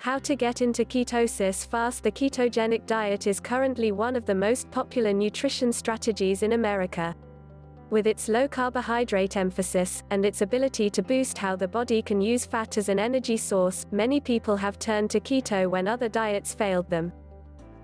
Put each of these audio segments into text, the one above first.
How to get into ketosis fast. The ketogenic diet is currently one of the most popular nutrition strategies in America. With its low carbohydrate emphasis, and its ability to boost how the body can use fat as an energy source, many people have turned to keto when other diets failed them.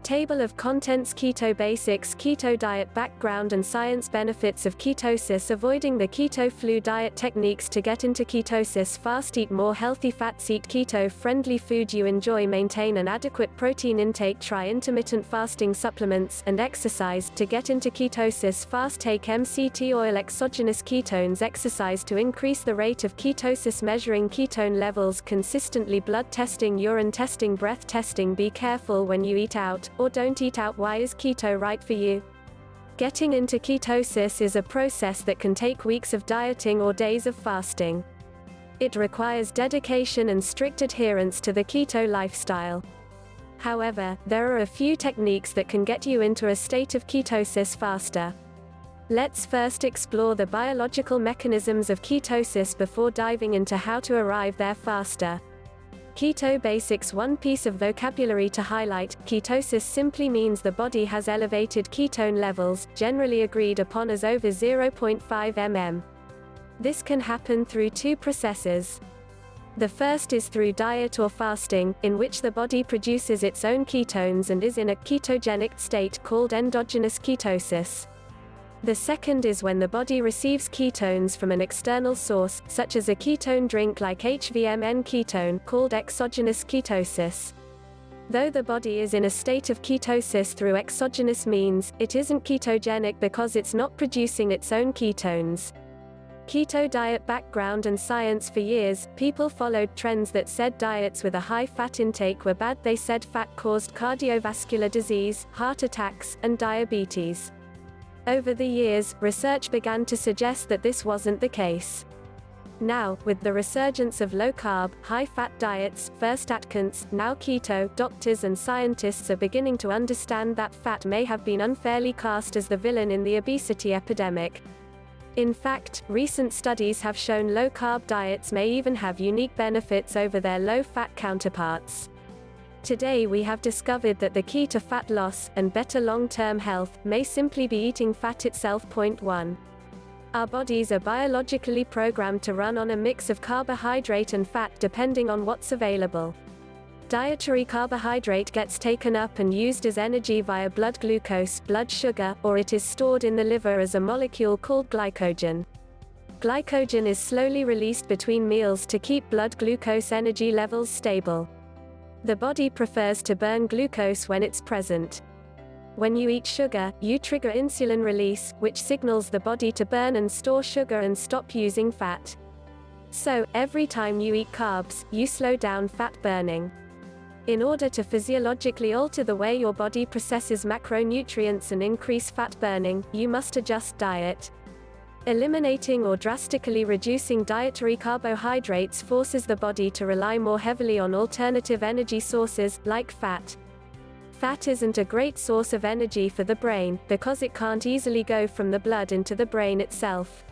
Table of contents: Keto Basics, Keto Diet, Background and Science, Benefits of Ketosis, Avoiding the Keto Flu, Diet Techniques to get into ketosis fast, Eat more healthy fats, Eat keto-friendly food you enjoy, Maintain an adequate protein intake, Try intermittent fasting, Supplements, and exercise to get into ketosis fast, Take MCT Oil, Exogenous Ketones, Exercise to increase the rate of ketosis, Measuring ketone levels consistently, Blood testing, urine testing, breath testing. Be careful when you eat out, or don't eat out. Why is keto right for you? Getting into ketosis is a process that can take weeks of dieting or days of fasting. It requires dedication and strict adherence to the keto lifestyle. However, there are a few techniques that can get you into a state of ketosis faster. Let's first explore the biological mechanisms of ketosis before diving into how to arrive there faster. Keto Basics. One piece of vocabulary to highlight: ketosis simply means the body has elevated ketone levels, generally agreed upon as over 0.5 mm. This can happen through two processes. The first is through diet or fasting, in which the body produces its own ketones and is in a ketogenic state called endogenous ketosis. The second is when the body receives ketones from an external source, such as a ketone drink like HVMN ketone, called exogenous ketosis. Though the body is in a state of ketosis through exogenous means, it isn't ketogenic because it's not producing its own ketones. Keto diet. Background and science. For years, people followed trends that said diets with a high fat intake were bad. They said fat caused cardiovascular disease, heart attacks, and diabetes. Over the years, research began to suggest that this wasn't the case. Now, with the resurgence of low-carb, high-fat diets, first Atkins, now keto, doctors and scientists are beginning to understand that fat may have been unfairly cast as the villain in the obesity epidemic. In fact, recent studies have shown low-carb diets may even have unique benefits over their low-fat counterparts. Today we have discovered that the key to fat loss, and better long-term health, may simply be eating fat itself. Point 1. Our bodies are biologically programmed to run on a mix of carbohydrate and fat depending on what's available. Dietary carbohydrate gets taken up and used as energy via blood glucose, blood sugar, or it is stored in the liver as a molecule called glycogen. Glycogen is slowly released between meals to keep blood glucose energy levels stable. The body prefers to burn glucose when it's present. When you eat sugar, you trigger insulin release, which signals the body to burn and store sugar and stop using fat. So, every time you eat carbs, you slow down fat burning. In order to physiologically alter the way your body processes macronutrients and increase fat burning, you must adjust diet. Eliminating or drastically reducing dietary carbohydrates forces the body to rely more heavily on alternative energy sources, like fat. Fat isn't a great source of energy for the brain, because it can't easily go from the blood into the brain itself.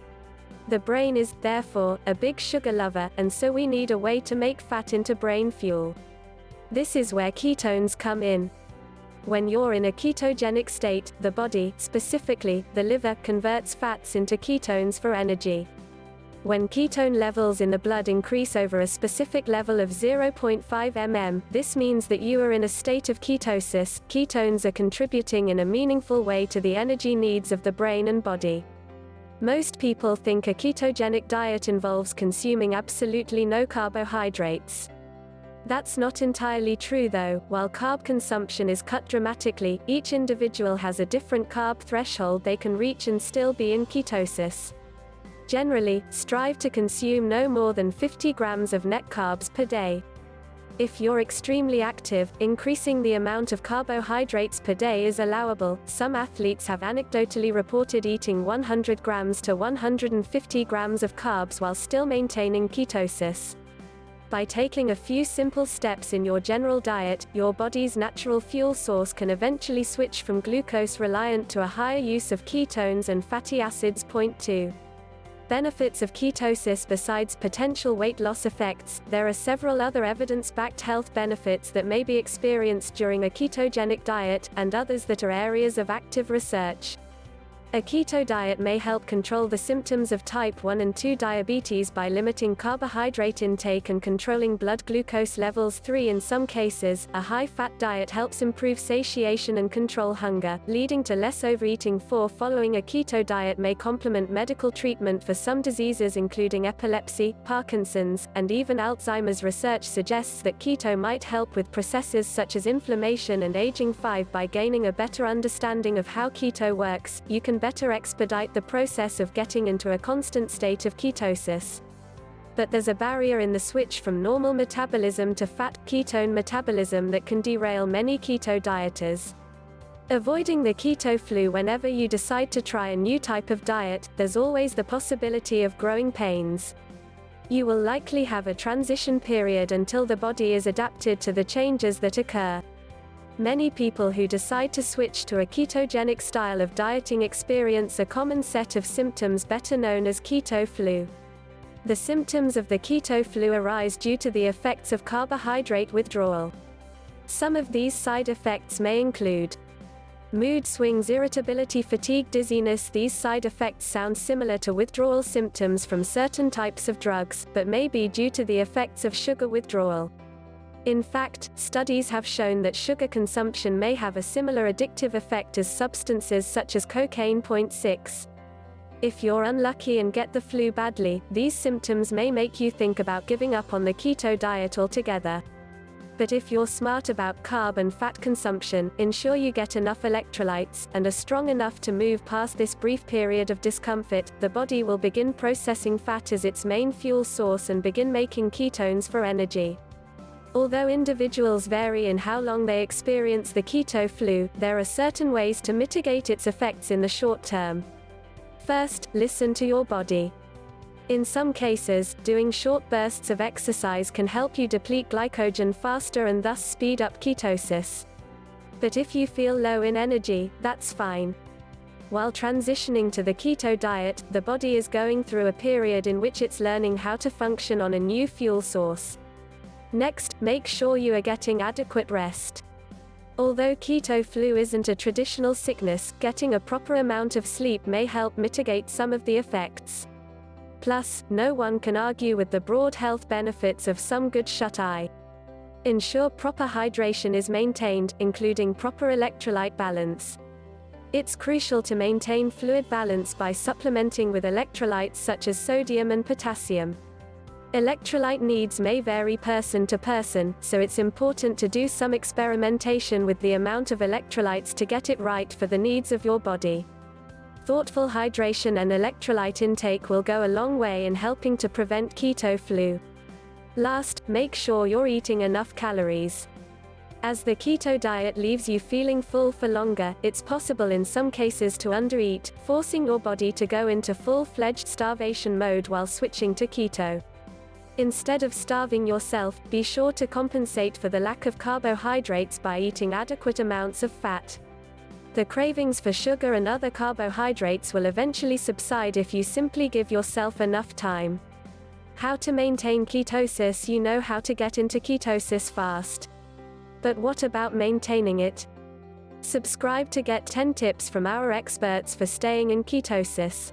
The brain is, therefore, a big sugar lover, and so we need a way to make fat into brain fuel. This is where ketones come in. When you're in a ketogenic state, the body, specifically, the liver, converts fats into ketones for energy. When ketone levels in the blood increase over a specific level of 0.5 mm, this means that you are in a state of ketosis. Ketones are contributing in a meaningful way to the energy needs of the brain and body. Most people think a ketogenic diet involves consuming absolutely no carbohydrates. That's not entirely true though. While carb consumption is cut dramatically, each individual has a different carb threshold they can reach and still be in ketosis. Generally, strive to consume no more than 50 grams of net carbs per day. If you're extremely active, increasing the amount of carbohydrates per day is allowable. Some athletes have anecdotally reported eating 100 grams to 150 grams of carbs while still maintaining ketosis. By taking a few simple steps in your general diet, your body's natural fuel source can eventually switch from glucose-reliant to a higher use of ketones and fatty acids. Point 2. Benefits of ketosis. Besides potential weight loss effects, there are several other evidence-backed health benefits that may be experienced during a ketogenic diet, and others that are areas of active research. A keto diet may help control the symptoms of type 1 and 2 diabetes by limiting carbohydrate intake and controlling blood glucose levels. 3. In some cases, a high-fat diet helps improve satiation and control hunger, leading to less overeating. 4. Following a keto diet may complement medical treatment for some diseases including epilepsy, Parkinson's, and even Alzheimer's. Research suggests that keto might help with processes such as inflammation and aging. 5. By gaining a better understanding of how keto works, you can better expedite the process of getting into a constant state of ketosis. But there's a barrier in the switch from normal metabolism to fat, ketone metabolism, that can derail many keto dieters. Avoiding the keto flu. Whenever you decide to try a new type of diet, there's always the possibility of growing pains. You will likely have a transition period until the body is adapted to the changes that occur. Many people who decide to switch to a ketogenic style of dieting experience a common set of symptoms better known as keto flu. The symptoms of the keto flu arise due to the effects of carbohydrate withdrawal. Some of these side effects may include mood swings, irritability, fatigue, dizziness. These side effects sound similar to withdrawal symptoms from certain types of drugs, but may be due to the effects of sugar withdrawal. In fact, studies have shown that sugar consumption may have a similar addictive effect as substances such as cocaine. 6. If you're unlucky and get the flu badly, these symptoms may make you think about giving up on the keto diet altogether. But if you're smart about carb and fat consumption, ensure you get enough electrolytes, and are strong enough to move past this brief period of discomfort, the body will begin processing fat as its main fuel source and begin making ketones for energy. Although individuals vary in how long they experience the keto flu, there are certain ways to mitigate its effects in the short term. First, listen to your body. In some cases, doing short bursts of exercise can help you deplete glycogen faster and thus speed up ketosis. But if you feel low in energy, that's fine. While transitioning to the keto diet, the body is going through a period in which it's learning how to function on a new fuel source. Next, make sure you are getting adequate rest. Although keto flu isn't a traditional sickness, getting a proper amount of sleep may help mitigate some of the effects. Plus, no one can argue with the broad health benefits of some good shut-eye. Ensure proper hydration is maintained, including proper electrolyte balance. It's crucial to maintain fluid balance by supplementing with electrolytes such as sodium and potassium. Electrolyte needs may vary person to person, so it's important to do some experimentation with the amount of electrolytes to get it right for the needs of your body. Thoughtful hydration and electrolyte intake will go a long way in helping to prevent keto flu. Last, make sure you're eating enough calories. As the keto diet leaves you feeling full for longer, it's possible in some cases to undereat, forcing your body to go into full-fledged starvation mode while switching to keto. Instead of starving yourself, be sure to compensate for the lack of carbohydrates by eating adequate amounts of fat. The cravings for sugar and other carbohydrates will eventually subside if you simply give yourself enough time. How to maintain ketosis? You know how to get into ketosis fast. But what about maintaining it? Subscribe to get 10 tips from our experts for staying in ketosis.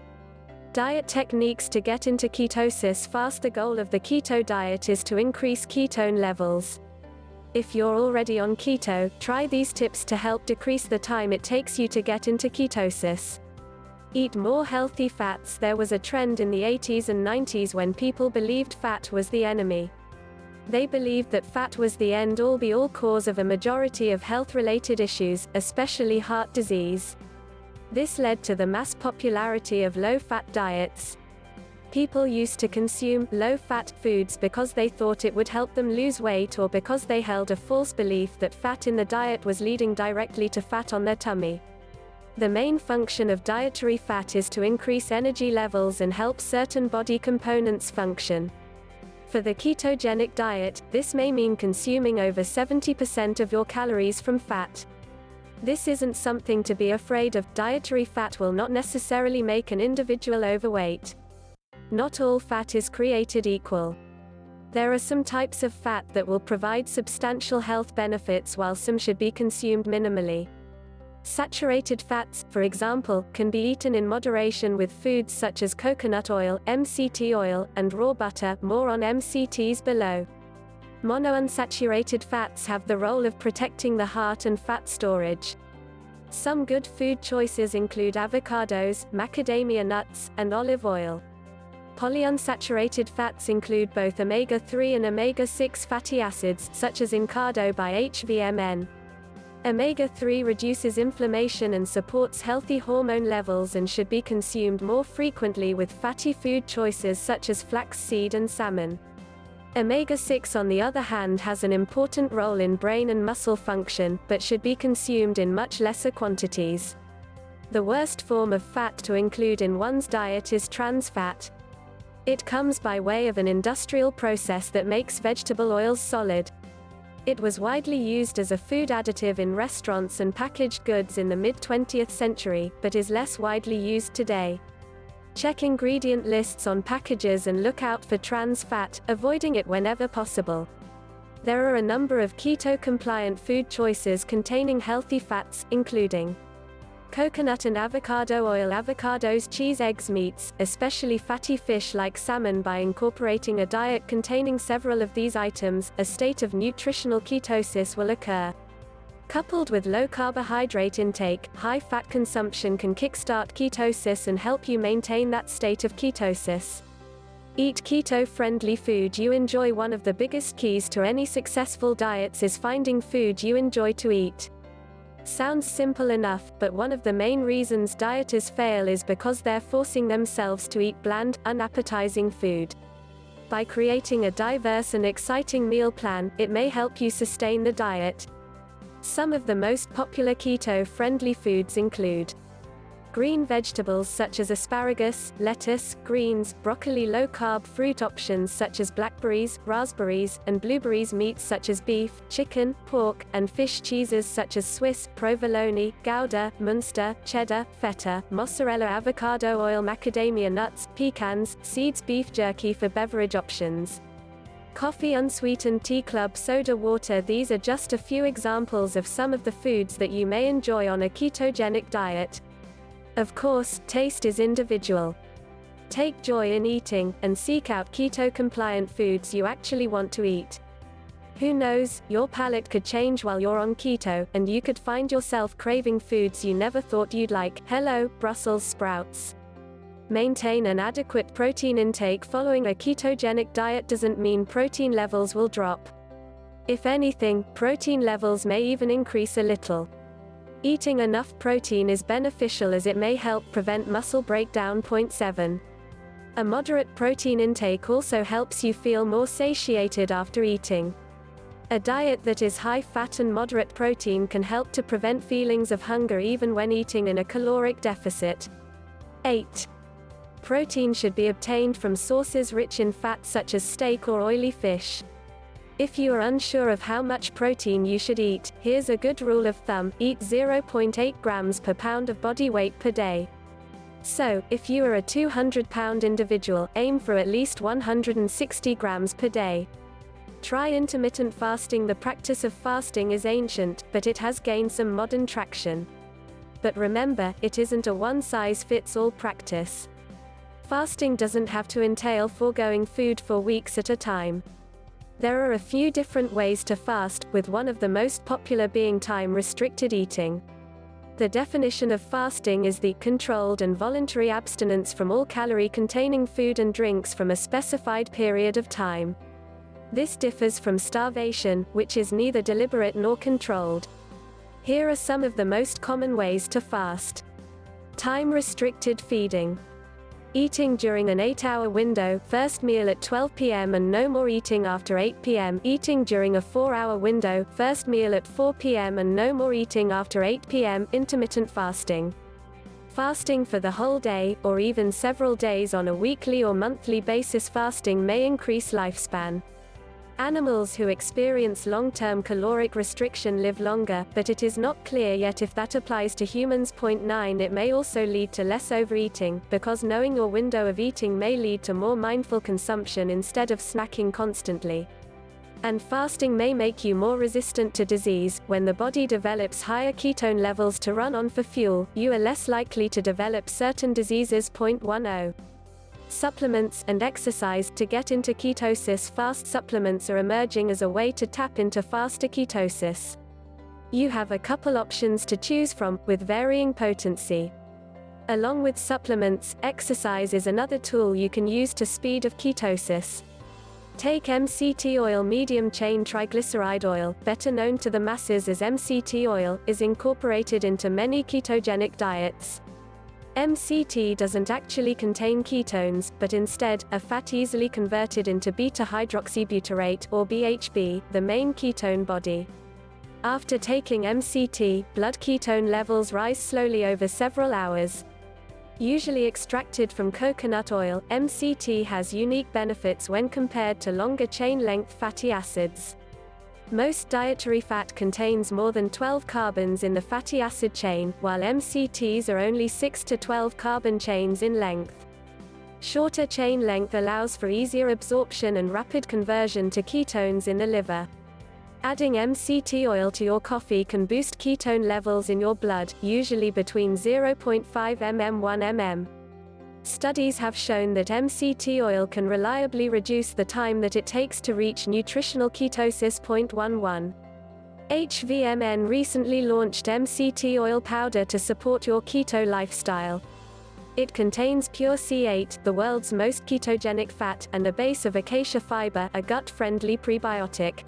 Diet techniques to get into ketosis fast. The goal of the keto diet is to increase ketone levels. If you're already on keto, try these tips to help decrease the time it takes you to get into ketosis. Eat more healthy fats. There was a trend in the 80s and 90s when people believed fat was the enemy. They believed that fat was the end-all be-all cause of a majority of health-related issues, especially heart disease. This led to the mass popularity of low-fat diets. People used to consume low-fat foods because they thought it would help them lose weight, or because they held a false belief that fat in the diet was leading directly to fat on their tummy. The main function of dietary fat is to increase energy levels and help certain body components function. For the ketogenic diet, this may mean consuming over 70% of your calories from fat. This isn't something to be afraid of. Dietary fat will not necessarily make an individual overweight. Not all fat is created equal. There are some types of fat that will provide substantial health benefits while some should be consumed minimally. Saturated fats, for example, can be eaten in moderation with foods such as coconut oil, MCT oil, and raw butter. More on MCTs below. Monounsaturated fats have the role of protecting the heart and fat storage. Some good food choices include avocados, macadamia nuts, and olive oil. Polyunsaturated fats include both omega-3 and omega-6 fatty acids, such as in cardo by HVMN. Omega-3 reduces inflammation and supports healthy hormone levels and should be consumed more frequently with fatty food choices such as flaxseed and salmon. Omega-6 on the other hand has an important role in brain and muscle function, but should be consumed in much lesser quantities. The worst form of fat to include in one's diet is trans fat. It comes by way of an industrial process that makes vegetable oils solid. It was widely used as a food additive in restaurants and packaged goods in the mid-20th century, but is less widely used today. Check ingredient lists on packages and look out for trans fat, avoiding it whenever possible. There are a number of keto-compliant food choices containing healthy fats, including coconut and avocado oil. Avocados, cheese, eggs, meats, especially fatty fish like salmon. By incorporating a diet containing several of these items, a state of nutritional ketosis will occur. Coupled with low carbohydrate intake, high fat consumption can kickstart ketosis and help you maintain that state of ketosis. Eat keto-friendly food you enjoy. One of the biggest keys to any successful diets is finding food you enjoy to eat. Sounds simple enough, but one of the main reasons dieters fail is because they're forcing themselves to eat bland, unappetizing food. By creating a diverse and exciting meal plan, it may help you sustain the diet. Some of the most popular keto-friendly foods include green vegetables such as asparagus, lettuce, greens, broccoli. Low-carb fruit options such as blackberries, raspberries, and blueberries. Meats such as beef, chicken, pork, and fish. Cheeses such as Swiss, provolone, Gouda, Munster, cheddar, feta, mozzarella. Avocado oil. Macadamia nuts, pecans, seeds. Beef jerky. For beverage options, coffee, unsweetened tea, club soda, water. These are just a few examples of some of the foods that you may enjoy on a ketogenic diet. Of course, taste is individual. Take joy in eating, and seek out keto-compliant foods you actually want to eat. Who knows, your palate could change while you're on keto, and you could find yourself craving foods you never thought you'd like. Hello, Brussels sprouts. Maintain an adequate protein intake following a ketogenic diet doesn't mean protein levels will drop. If anything, protein levels may even increase a little. Eating enough protein is beneficial as it may help prevent muscle breakdown. 7. A moderate protein intake also helps you feel more satiated after eating. A diet that is high fat and moderate protein can help to prevent feelings of hunger even when eating in a caloric deficit. 8. Protein should be obtained from sources rich in fat such as steak or oily fish. If you are unsure of how much protein you should eat, here's a good rule of thumb: eat 0.8 grams per pound of body weight per day. So, if you are a 200-pound individual, aim for at least 160 grams per day. Try intermittent fasting. The practice of fasting is ancient, but it has gained some modern traction. But remember, it isn't a one-size-fits-all practice. Fasting doesn't have to entail foregoing food for weeks at a time. There are a few different ways to fast, with one of the most popular being time-restricted eating. The definition of fasting is the controlled and voluntary abstinence from all calorie-containing food and drinks from a specified period of time. This differs from starvation, which is neither deliberate nor controlled. Here are some of the most common ways to fast. Time-restricted feeding. Eating during an 8-hour window, first meal at 12 p.m. and no more eating after 8 p.m. Eating during a 4-hour window, first meal at 4 p.m. and no more eating after 8 p.m. Intermittent fasting. Fasting for the whole day, or even several days on a weekly or monthly basis. Fasting may increase lifespan. Animals who experience long-term caloric restriction live longer, but it is not clear yet if that applies to humans. 9 It may also lead to less overeating, because knowing your window of eating may lead to more mindful consumption instead of snacking constantly. And fasting may make you more resistant to disease. When the body develops higher ketone levels to run on for fuel, you are less likely to develop certain diseases. 10 Supplements and exercise. To get into ketosis, fast supplements are emerging as a way to tap into faster ketosis. You have a couple options to choose from, with varying potency. Along with supplements, exercise is another tool you can use to speed up ketosis. Take MCT oil. Medium-chain triglyceride oil, better known to the masses as MCT oil, is incorporated into many ketogenic diets. MCT doesn't actually contain ketones, but instead, a fat easily converted into beta-hydroxybutyrate, or BHB, the main ketone body. After taking MCT, blood ketone levels rise slowly over several hours. Usually extracted from coconut oil, MCT has unique benefits when compared to longer chain-length fatty acids. Most dietary fat contains more than 12 carbons in the fatty acid chain, while MCTs are only 6 to 12 carbon chains in length. Shorter chain length allows for easier absorption and rapid conversion to ketones in the liver. Adding MCT oil to your coffee can boost ketone levels in your blood, usually between 0.5 mm–1 mm. Studies have shown that MCT oil can reliably reduce the time that it takes to reach nutritional ketosis. 11 HVMN recently launched MCT oil powder to support your keto lifestyle. It contains pure C8, the world's most ketogenic fat, and a base of acacia fiber, a gut-friendly prebiotic.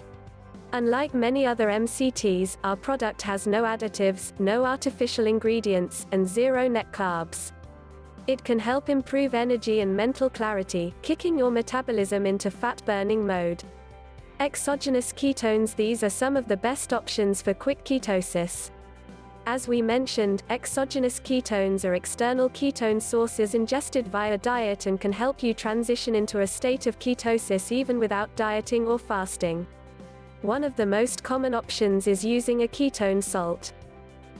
Unlike many other MCTs, our product has no additives, no artificial ingredients, and zero net carbs. It can help improve energy and mental clarity, kicking your metabolism into fat-burning mode. Exogenous ketones. These are some of the best options for quick ketosis. As we mentioned, exogenous ketones are external ketone sources ingested via diet and can help you transition into a state of ketosis even without dieting or fasting. One of the most common options is using a ketone salt.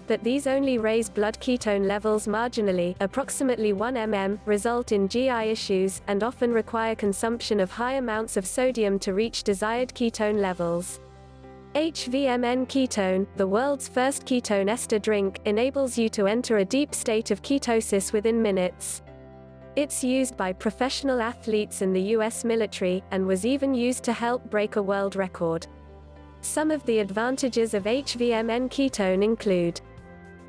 But these only raise blood ketone levels marginally, approximately 1 mm, result in GI issues, and often require consumption of high amounts of sodium to reach desired ketone levels. HVMN ketone, the world's first ketone ester drink, enables you to enter a deep state of ketosis within minutes. It's used by professional athletes and the US military, and was even used to help break a world record. Some of the advantages of HVMN ketone include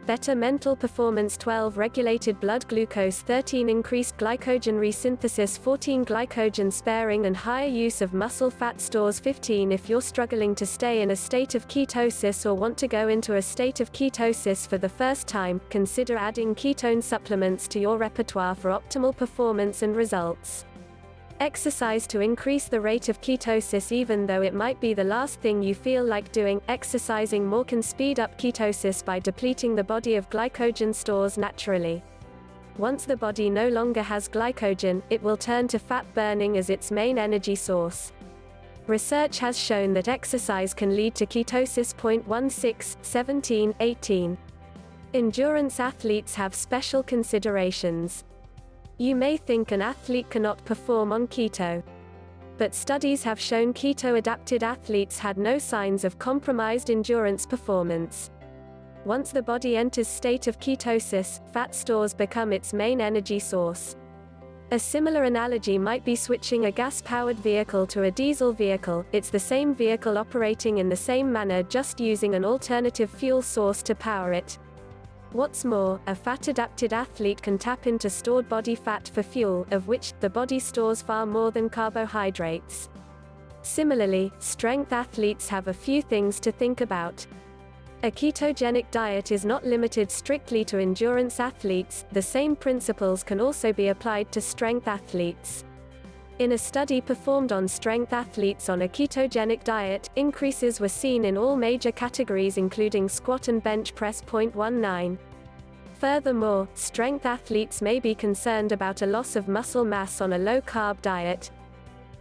better mental performance, 12 regulated blood glucose, 13 increased glycogen resynthesis, 14 glycogen sparing and higher use of muscle fat stores, 15 if you're struggling to stay in a state of ketosis or want to go into a state of ketosis for the first time, consider adding ketone supplements to your repertoire for optimal performance and results. Exercise to increase the rate of ketosis. Even though it might be the last thing you feel like doing, exercising more can speed up ketosis by depleting the body of glycogen stores naturally. Once the body no longer has glycogen, it will turn to fat burning as its main energy source. Research has shown that exercise can lead to ketosis. 16, 17, 18. Endurance athletes have special considerations. You may think an athlete cannot perform on keto. But studies have shown keto-adapted athletes had no signs of compromised endurance performance. Once the body enters state of ketosis, fat stores become its main energy source. A similar analogy might be switching a gas-powered vehicle to a diesel vehicle. It's the same vehicle operating in the same manner, just using an alternative fuel source to power it. What's more, a fat-adapted athlete can tap into stored body fat for fuel, of which the body stores far more than carbohydrates. Similarly, strength athletes have a few things to think about. A ketogenic diet is not limited strictly to endurance athletes. The same principles can also be applied to strength athletes. In a study performed on strength athletes on a ketogenic diet, increases were seen in all major categories including squat and bench press. 19. Furthermore, strength athletes may be concerned about a loss of muscle mass on a low-carb diet.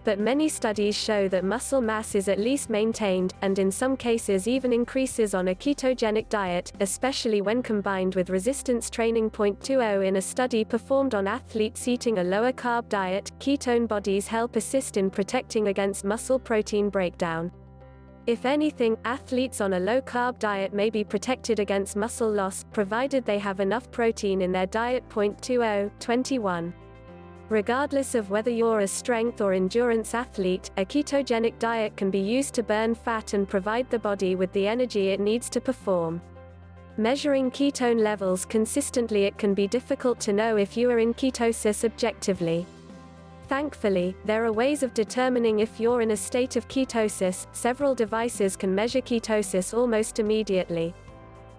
But many studies show that muscle mass is at least maintained, and in some cases even increases on a ketogenic diet, especially when combined with resistance training. 2.20 In a study performed on athletes eating a lower carb diet, ketone bodies help assist in protecting against muscle protein breakdown. If anything, athletes on a low-carb diet may be protected against muscle loss, provided they have enough protein in their diet. 20.21 Regardless of whether you're a strength or endurance athlete, a ketogenic diet can be used to burn fat and provide the body with the energy it needs to perform. Measuring ketone levels consistently, it can be difficult to know if you are in ketosis objectively. Thankfully, there are ways of determining if you're in a state of ketosis. Several devices can measure ketosis almost immediately.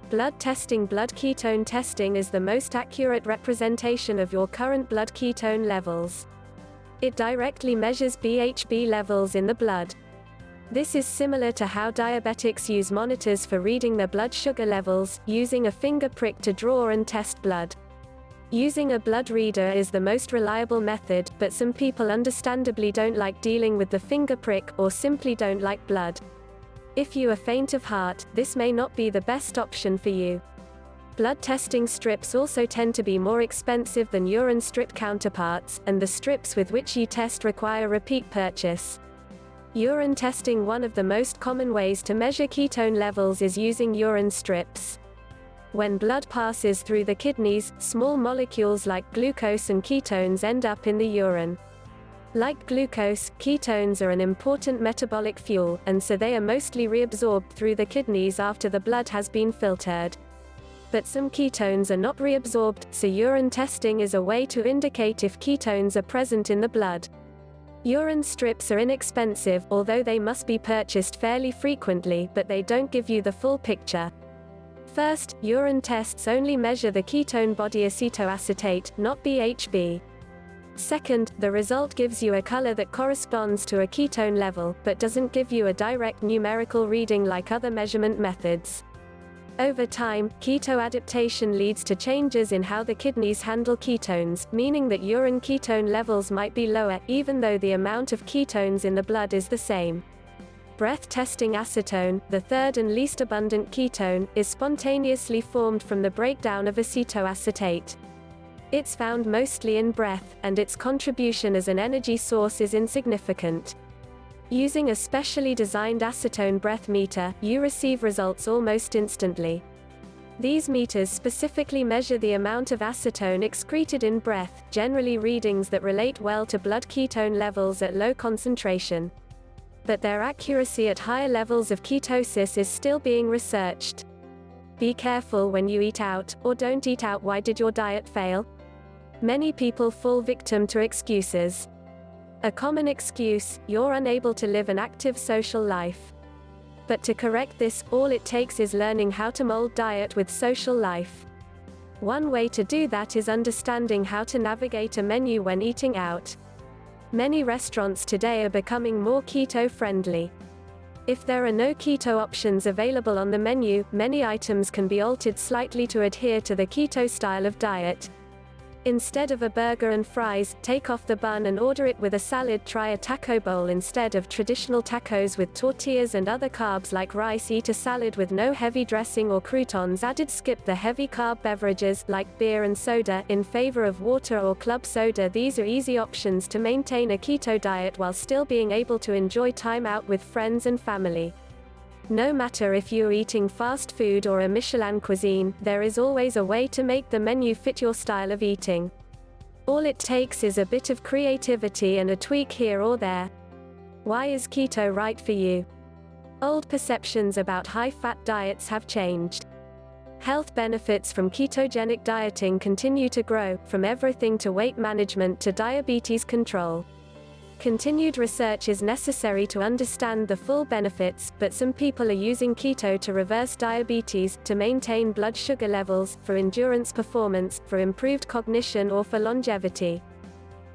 Blood testing. Blood ketone testing is the most accurate representation of your current blood ketone levels. It directly measures BHB levels in the blood. This is similar to how diabetics use monitors for reading their blood sugar levels, using a finger prick to draw and test blood. Using a blood reader is the most reliable method, but some people understandably don't like dealing with the finger prick, or simply don't like blood. If you are faint of heart, this may not be the best option for you. Blood testing strips also tend to be more expensive than urine strip counterparts, and the strips with which you test require repeat purchase. Urine testing. One of the most common ways to measure ketone levels is using urine strips. When blood passes through the kidneys, small molecules like glucose and ketones end up in the urine. Like glucose, ketones are an important metabolic fuel, and so they are mostly reabsorbed through the kidneys after the blood has been filtered. But some ketones are not reabsorbed, so urine testing is a way to indicate if ketones are present in the blood. Urine strips are inexpensive, although they must be purchased fairly frequently, but they don't give you the full picture. First, urine tests only measure the ketone body acetoacetate, not BHB. Second, the result gives you a color that corresponds to a ketone level, but doesn't give you a direct numerical reading like other measurement methods. Over time, keto adaptation leads to changes in how the kidneys handle ketones, meaning that urine ketone levels might be lower, even though the amount of ketones in the blood is the same. Breath testing. Acetone, the third and least abundant ketone, is spontaneously formed from the breakdown of acetoacetate. It's found mostly in breath, and its contribution as an energy source is insignificant. Using a specially designed acetone breath meter, you receive results almost instantly. These meters specifically measure the amount of acetone excreted in breath, generally readings that relate well to blood ketone levels at low concentration. But their accuracy at higher levels of ketosis is still being researched. Be careful when you eat out, or don't eat out. Why did your diet fail? Many people fall victim to excuses. A common excuse: you're unable to live an active social life. But to correct this, all it takes is learning how to mold diet with social life. One way to do that is understanding how to navigate a menu when eating out. Many restaurants today are becoming more keto-friendly. If there are no keto options available on the menu, many items can be altered slightly to adhere to the keto style of diet. Instead of a burger and fries, take off the bun and order it with a salad. Try a taco bowl instead of traditional tacos with tortillas and other carbs like rice. Eat a salad with no heavy dressing or croutons added. Skip the heavy carb beverages, like beer and soda, in favor of water or club soda. These are easy options to maintain a keto diet while still being able to enjoy time out with friends and family. No matter if you're eating fast food or a Michelin cuisine, there is always a way to make the menu fit your style of eating. All it takes is a bit of creativity and a tweak here or there. Why is keto right for you? Old perceptions about high-fat diets have changed. Health benefits from ketogenic dieting continue to grow, from everything to weight management to diabetes control. Continued research is necessary to understand the full benefits, but some people are using keto to reverse diabetes, to maintain blood sugar levels, for endurance performance, for improved cognition, or for longevity.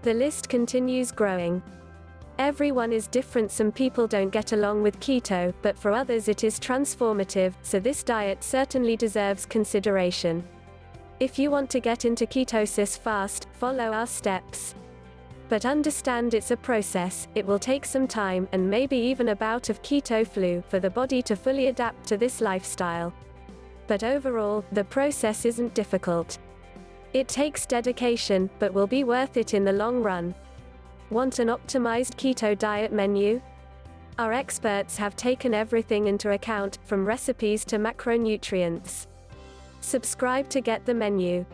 The list continues growing. Everyone is different. Some people don't get along with keto, but for others it is transformative, so this diet certainly deserves consideration. If you want to get into ketosis fast, follow our steps. But understand it's a process, it will take some time, and maybe even a bout of keto flu, for the body to fully adapt to this lifestyle. But overall, the process isn't difficult. It takes dedication, but will be worth it in the long run. Want an optimized keto diet menu? Our experts have taken everything into account, from recipes to macronutrients. Subscribe to get the menu.